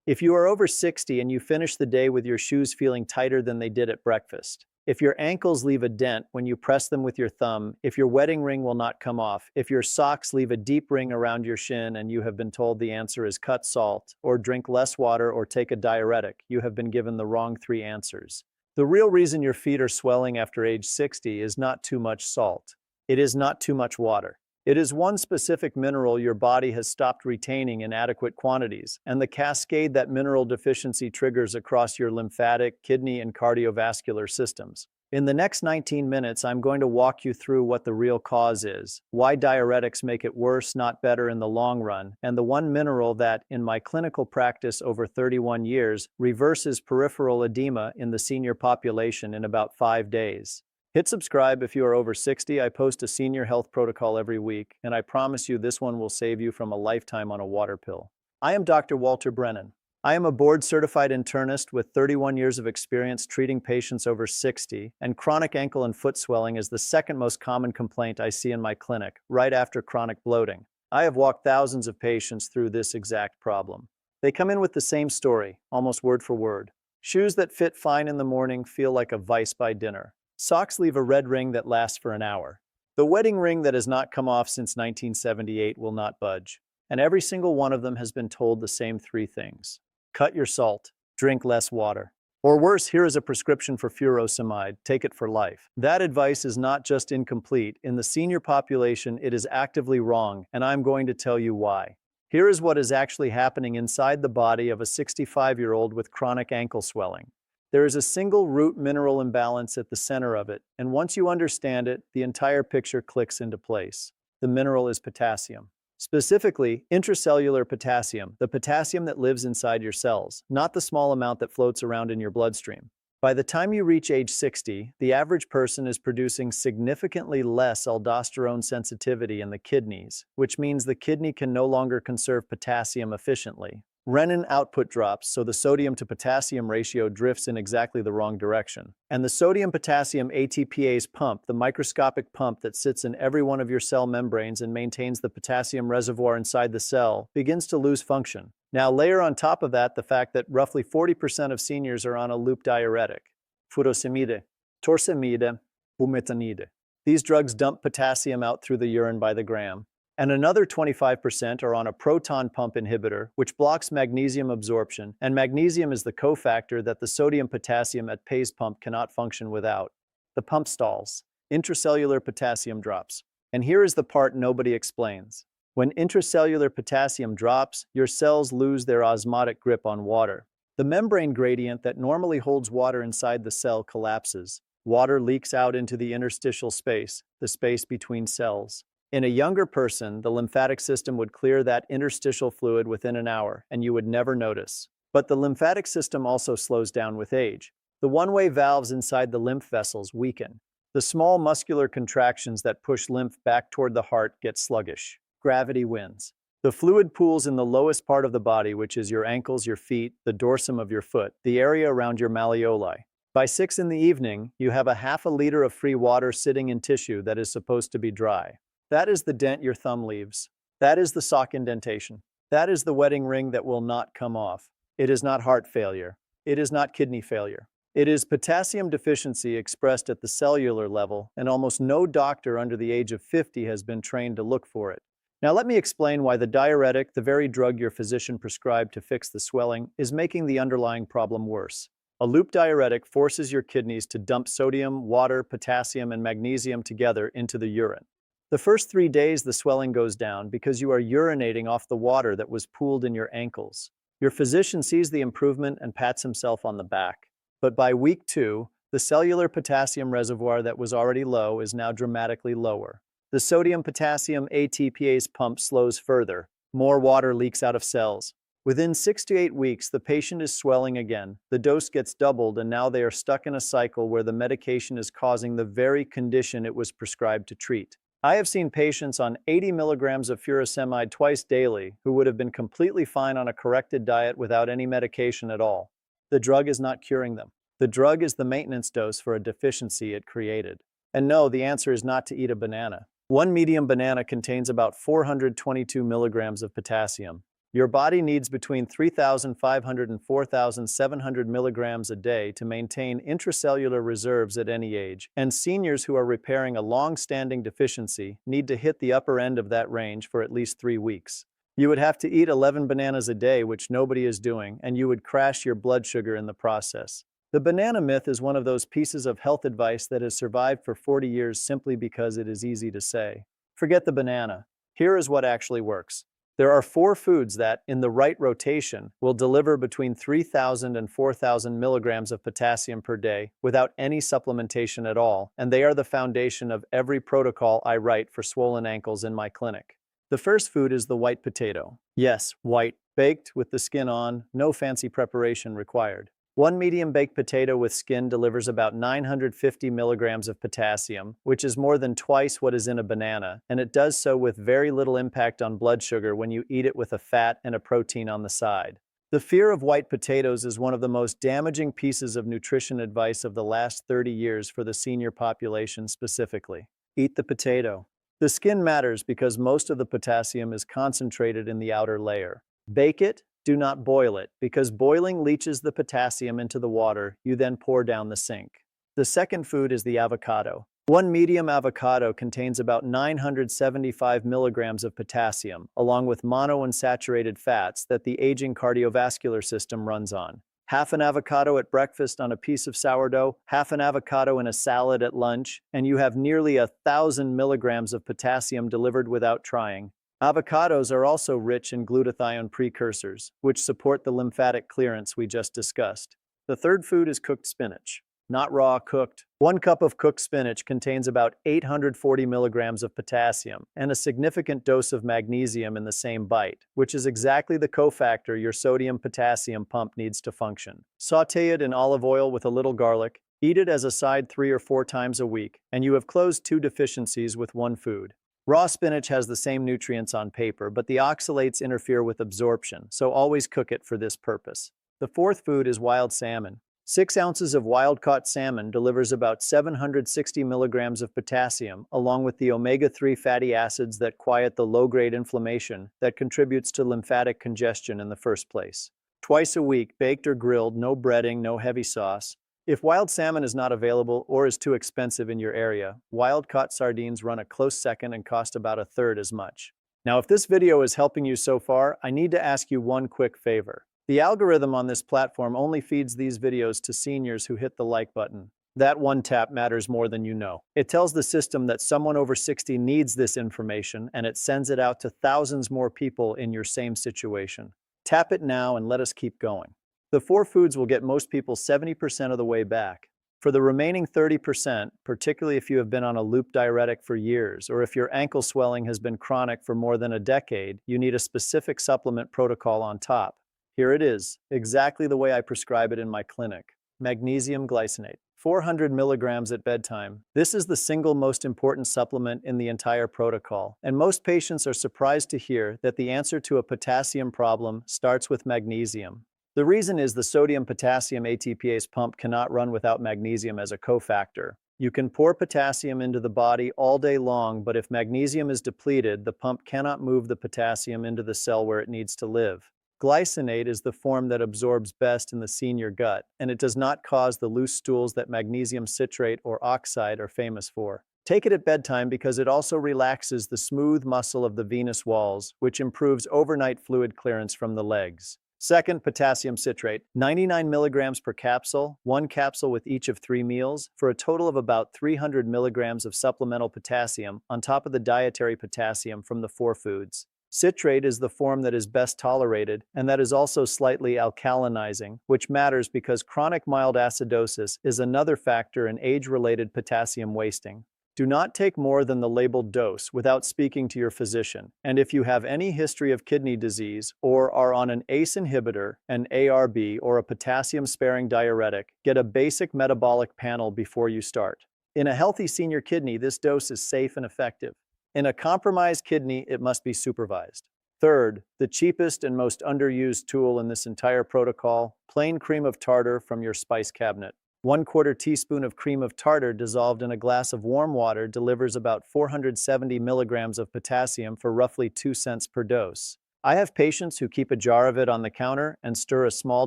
If you are over 60 and you finish the day with your shoes feeling tighter than they did at breakfast, if your ankles leave a dent when you press them with your thumb, if your wedding ring will not come off, if your socks leave a deep ring around your shin and you have been told the answer is cut salt, or drink less water, or take a diuretic, you have been given the wrong three answers. The real reason your feet are swelling after age 60 is not too much salt. It is not too much water. It is one specific mineral your body has stopped retaining in adequate quantities, and the cascade that mineral deficiency triggers across your lymphatic, kidney, and cardiovascular systems. In the next 19 minutes, I'm going to walk you through what the real cause is, why diuretics make it worse, not better in the long run, and the one mineral that, in my clinical practice over 31 years, reverses peripheral edema in the senior population in about 5 days. Hit subscribe if you are over 60. I post a senior health protocol every week, and I promise you this one will save you from a lifetime on a water pill. I am Dr. Walter Brennan. I am a board-certified internist with 31 years of experience treating patients over 60, and chronic ankle and foot swelling is the second most common complaint I see in my clinic, right after chronic bloating. I have walked thousands of patients through this exact problem. They come in with the same story, almost word for word. Shoes that fit fine in the morning feel like a vice by dinner. Socks leave a red ring that lasts for an hour. The wedding ring that has not come off since 1978 will not budge. And every single one of them has been told the same three things. Cut your salt. Drink less water. Or worse, here is a prescription for furosemide. Take it for life. That advice is not just incomplete. In the senior population, it is actively wrong, and I'm going to tell you why. Here is what is actually happening inside the body of a 65-year-old with chronic ankle swelling. There is a single root mineral imbalance at the center of it, and once you understand it, the entire picture clicks into place. The mineral is potassium. Specifically, intracellular potassium, the potassium that lives inside your cells, not the small amount that floats around in your bloodstream. By the time you reach age 60, the average person is producing significantly less aldosterone-sensitivity in the kidneys, which means the kidney can no longer conserve potassium efficiently. Renin output drops, so the sodium to potassium ratio drifts in exactly the wrong direction. And the sodium-potassium ATPase pump, the microscopic pump that sits in every one of your cell membranes and maintains the potassium reservoir inside the cell, begins to lose function. Now layer on top of that the fact that roughly 40% of seniors are on a loop diuretic, furosemide, torsemide, bumetanide. These drugs dump potassium out through the urine by the gram. And another 25% are on a proton pump inhibitor, which blocks magnesium absorption, and magnesium is the cofactor that the sodium-potassium ATPase pump cannot function without. The pump stalls. Intracellular potassium drops. And here is the part nobody explains. When intracellular potassium drops, your cells lose their osmotic grip on water. The membrane gradient that normally holds water inside the cell collapses. Water leaks out into the interstitial space, the space between cells. In a younger person, the lymphatic system would clear that interstitial fluid within an hour, and you would never notice. But the lymphatic system also slows down with age. The one-way valves inside the lymph vessels weaken. The small muscular contractions that push lymph back toward the heart get sluggish. Gravity wins. The fluid pools in the lowest part of the body, which is your ankles, your feet, the dorsum of your foot, the area around your malleoli. By 6 in the evening, you have a half a liter of free water sitting in tissue that is supposed to be dry. That is the dent your thumb leaves. That is the sock indentation. That is the wedding ring that will not come off. It is not heart failure. It is not kidney failure. It is potassium deficiency expressed at the cellular level, and almost no doctor under the age of 50 has been trained to look for it. Now let me explain why the diuretic, the very drug your physician prescribed to fix the swelling, is making the underlying problem worse. A loop diuretic forces your kidneys to dump sodium, water, potassium, and magnesium together into the urine. The first 3 days the swelling goes down because you are urinating off the water that was pooled in your ankles. Your physician sees the improvement and pats himself on the back. But by week 2, the cellular potassium reservoir that was already low is now dramatically lower. The sodium-potassium ATPase pump slows further. More water leaks out of cells. Within 6 to 8 weeks, the patient is swelling again. The dose gets doubled, and now they are stuck in a cycle where the medication is causing the very condition it was prescribed to treat. I have seen patients on 80 milligrams of furosemide twice daily who would have been completely fine on a corrected diet without any medication at all. The drug is not curing them. The drug is the maintenance dose for a deficiency it created. And no, the answer is not to eat a banana. One medium banana contains about 422 milligrams of potassium. Your body needs between 3,500 and 4,700 milligrams a day to maintain intracellular reserves at any age, and seniors who are repairing a long-standing deficiency need to hit the upper end of that range for at least 3 weeks. You would have to eat 11 bananas a day, which nobody is doing, and you would crash your blood sugar in the process. The banana myth is one of those pieces of health advice that has survived for 40 years simply because it is easy to say. Forget the banana. Here is what actually works. There are 4 foods that, in the right rotation, will deliver between 3,000 and 4,000 milligrams of potassium per day without any supplementation at all, and they are the foundation of every protocol I write for swollen ankles in my clinic. The first food is the white potato. Yes, white, baked with the skin on, no fancy preparation required. One medium-baked potato with skin delivers about 950 milligrams of potassium, which is more than twice what is in a banana, and it does so with very little impact on blood sugar when you eat it with a fat and a protein on the side. The fear of white potatoes is one of the most damaging pieces of nutrition advice of the last 30 years for the senior population specifically. Eat the potato. The skin matters because most of the potassium is concentrated in the outer layer. Bake it. Do not boil it, because boiling leaches the potassium into the water you then pour down the sink. The second food is the avocado. One medium avocado contains about 975 milligrams of potassium, along with monounsaturated fats that the aging cardiovascular system runs on. Half an avocado at breakfast on a piece of sourdough, half an avocado in a salad at lunch, and you have nearly 1,000 milligrams of potassium delivered without trying. Avocados are also rich in glutathione precursors, which support the lymphatic clearance we just discussed. The third food is cooked spinach. Not raw, cooked. 1 cup of cooked spinach contains about 840 milligrams of potassium and a significant dose of magnesium in the same bite, which is exactly the cofactor your sodium-potassium pump needs to function. Sauté it in olive oil with a little garlic. Eat it as a side 3 or 4 times a week, and you have closed 2 deficiencies with 1 food. Raw spinach has the same nutrients on paper, but the oxalates interfere with absorption, so always cook it for this purpose. The fourth food is wild salmon. 6 ounces of wild-caught salmon delivers about 760 milligrams of potassium, along with the omega-3 fatty acids that quiet the low-grade inflammation that contributes to lymphatic congestion in the first place. Twice a week, baked or grilled, no breading, no heavy sauce. If wild salmon is not available or is too expensive in your area, wild-caught sardines run a close second and cost about 1/3 as much. Now, if this video is helping you so far, I need to ask you one quick favor. The algorithm on this platform only feeds these videos to seniors who hit the like button. That one tap matters more than you know. It tells the system that someone over 60 needs this information, and it sends it out to thousands more people in your same situation. Tap it now and let us keep going. The 4 foods will get most people 70% of the way back. For the remaining 30%, particularly if you have been on a loop diuretic for years, or if your ankle swelling has been chronic for more than a decade, you need a specific supplement protocol on top. Here it is, exactly the way I prescribe it in my clinic. Magnesium glycinate. 400 milligrams at bedtime. This is the single most important supplement in the entire protocol, and most patients are surprised to hear that the answer to a potassium problem starts with magnesium. The reason is the sodium-potassium ATPase pump cannot run without magnesium as a cofactor. You can pour potassium into the body all day long, but if magnesium is depleted, the pump cannot move the potassium into the cell where it needs to live. Glycinate is the form that absorbs best in the senior gut, and it does not cause the loose stools that magnesium citrate or oxide are famous for. Take it at bedtime because it also relaxes the smooth muscle of the venous walls, which improves overnight fluid clearance from the legs. Second, potassium citrate. 99 milligrams per capsule, 1 capsule with each of 3 meals, for a total of about 300 milligrams of supplemental potassium on top of the dietary potassium from the 4 foods. Citrate is the form that is best tolerated, and that is also slightly alkalinizing, which matters because chronic mild acidosis is another factor in age-related potassium wasting. Do not take more than the labeled dose without speaking to your physician, and if you have any history of kidney disease or are on an ACE inhibitor, an ARB, or a potassium-sparing diuretic, get a basic metabolic panel before you start. In a healthy senior kidney, this dose is safe and effective. In a compromised kidney, it must be supervised. Third, the cheapest and most underused tool in this entire protocol, plain cream of tartar from your spice cabinet. 1/4 teaspoon of cream of tartar dissolved in a glass of warm water delivers about 470 milligrams of potassium for roughly 2 cents per dose. I have patients who keep a jar of it on the counter and stir a small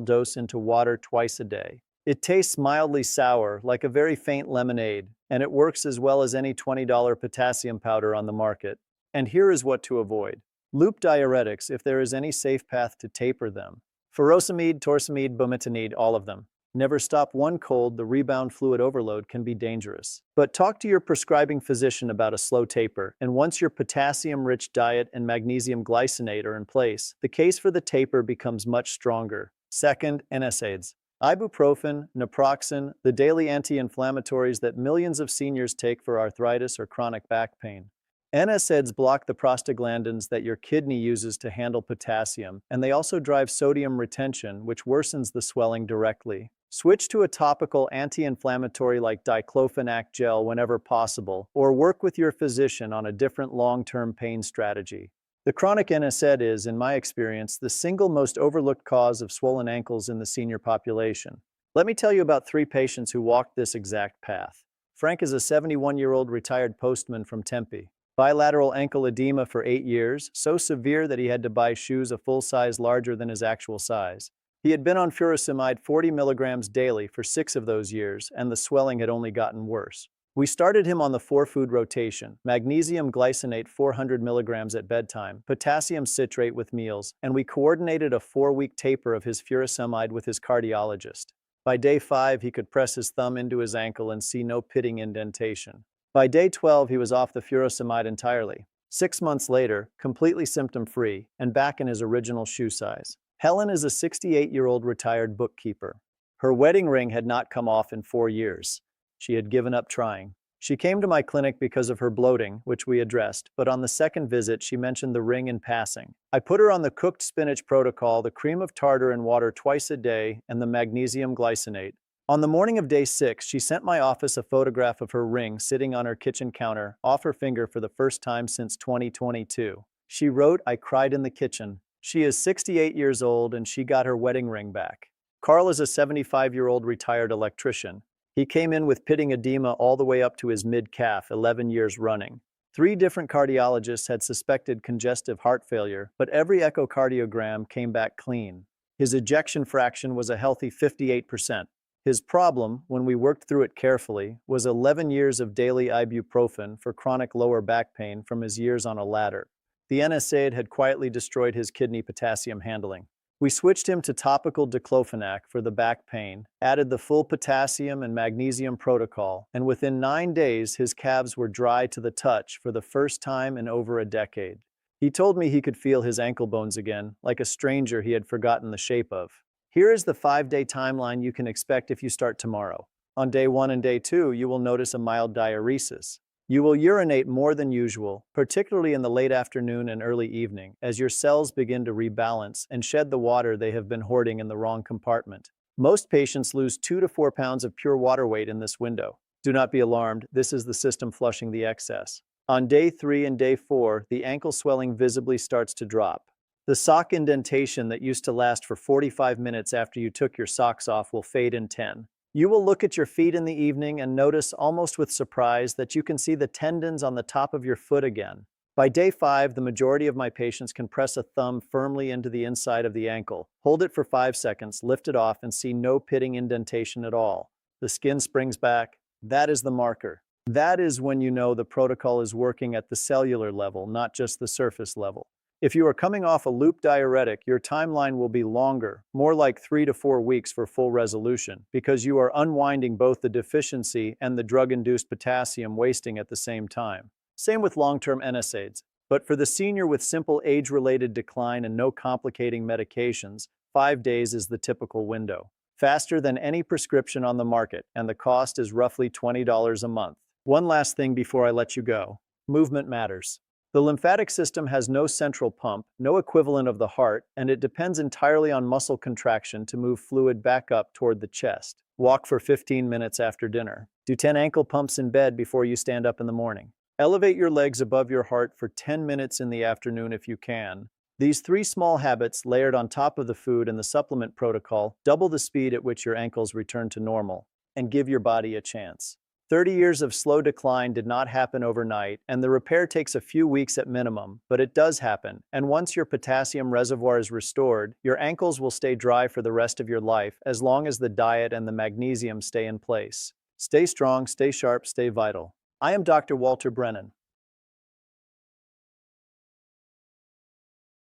dose into water twice a day. It tastes mildly sour, like a very faint lemonade, and it works as well as any $20 potassium powder on the market. And here is what to avoid. Loop diuretics if there is any safe path to taper them. Furosemide, torsemide, bumetanide, all of them. Never stop one cold, the rebound fluid overload can be dangerous. But talk to your prescribing physician about a slow taper, and once your potassium-rich diet and magnesium glycinate are in place, the case for the taper becomes much stronger. Second, NSAIDs. Ibuprofen, naproxen, the daily anti-inflammatories that millions of seniors take for arthritis or chronic back pain. NSAIDs block the prostaglandins that your kidney uses to handle potassium, and they also drive sodium retention, which worsens the swelling directly. Switch to a topical anti-inflammatory like diclofenac gel whenever possible, or work with your physician on a different long-term pain strategy. The chronic NSAID is, in my experience, the single most overlooked cause of swollen ankles in the senior population. Let me tell you about 3 patients who walked this exact path. Frank is a 71-year-old retired postman from Tempe. Bilateral ankle edema for 8 years, so severe that he had to buy shoes a full size larger than his actual size. He had been on furosemide 40 milligrams daily for 6 of those years, and the swelling had only gotten worse. We started him on the 4-food rotation: magnesium glycinate 400 milligrams at bedtime, potassium citrate with meals, and we coordinated a 4-week taper of his furosemide with his cardiologist. By day 5, he could press his thumb into his ankle and see no pitting indentation. By day 12, he was off the furosemide entirely. 6 months later, completely symptom-free, and back in his original shoe size. Helen is a 68-year-old retired bookkeeper. Her wedding ring had not come off in 4 years. She had given up trying. She came to my clinic because of her bloating, which we addressed, but on the second visit she mentioned the ring in passing. I put her on the cooked spinach protocol, the cream of tartar and water twice a day, and the magnesium glycinate. On the morning of day 6, she sent my office a photograph of her ring sitting on her kitchen counter, off her finger for the first time since 2022. She wrote, "I cried in the kitchen." She is 68 years old and she got her wedding ring back. Carl is a 75-year-old retired electrician. He came in with pitting edema all the way up to his mid-calf, 11 years running. 3 different cardiologists had suspected congestive heart failure, but every echocardiogram came back clean. His ejection fraction was a healthy 58%. His problem, when we worked through it carefully, was 11 years of daily ibuprofen for chronic lower back pain from his years on a ladder. The NSAID had quietly destroyed his kidney potassium handling. We switched him to topical diclofenac for the back pain, added the full potassium and magnesium protocol, and within 9 days his calves were dry to the touch for the first time in over a decade. He told me he could feel his ankle bones again, like a stranger he had forgotten the shape of. Here is the 5-day timeline you can expect if you start tomorrow. On day 1 and day 2, you will notice a mild diuresis. You will urinate more than usual, particularly in the late afternoon and early evening, as your cells begin to rebalance and shed the water they have been hoarding in the wrong compartment. Most patients lose 2 to 4 pounds of pure water weight in this window. Do not be alarmed, this is the system flushing the excess. On day 3 and day 4, the ankle swelling visibly starts to drop. The sock indentation that used to last for 45 minutes after you took your socks off will fade in 10. You will look at your feet in the evening and notice, almost with surprise, that you can see the tendons on the top of your foot again. By day 5, the majority of my patients can press a thumb firmly into the inside of the ankle, hold it for 5 seconds, lift it off, and see no pitting indentation at all. The skin springs back. That is the marker. That is when you know the protocol is working at the cellular level, not just the surface level. If you are coming off a loop diuretic, your timeline will be longer, more like 3 to 4 weeks for full resolution, because you are unwinding both the deficiency and the drug-induced potassium wasting at the same time. Same with long-term NSAIDs. But for the senior with simple age-related decline and no complicating medications, 5 days is the typical window. Faster than any prescription on the market, and the cost is roughly $20 a month. One last thing before I let you go. Movement matters. The lymphatic system has no central pump, no equivalent of the heart, and it depends entirely on muscle contraction to move fluid back up toward the chest. Walk for 15 minutes after dinner. Do 10 ankle pumps in bed before you stand up in the morning. Elevate your legs above your heart for 10 minutes in the afternoon if you can. These 3 small habits, layered on top of the food and the supplement protocol, double the speed at which your ankles return to normal, and give your body a chance. 30 years of slow decline did not happen overnight, and the repair takes a few weeks at minimum, but it does happen, and once your potassium reservoir is restored, your ankles will stay dry for the rest of your life as long as the diet and the magnesium stay in place. Stay strong, stay sharp, stay vital. I am Dr. Walter Brennan.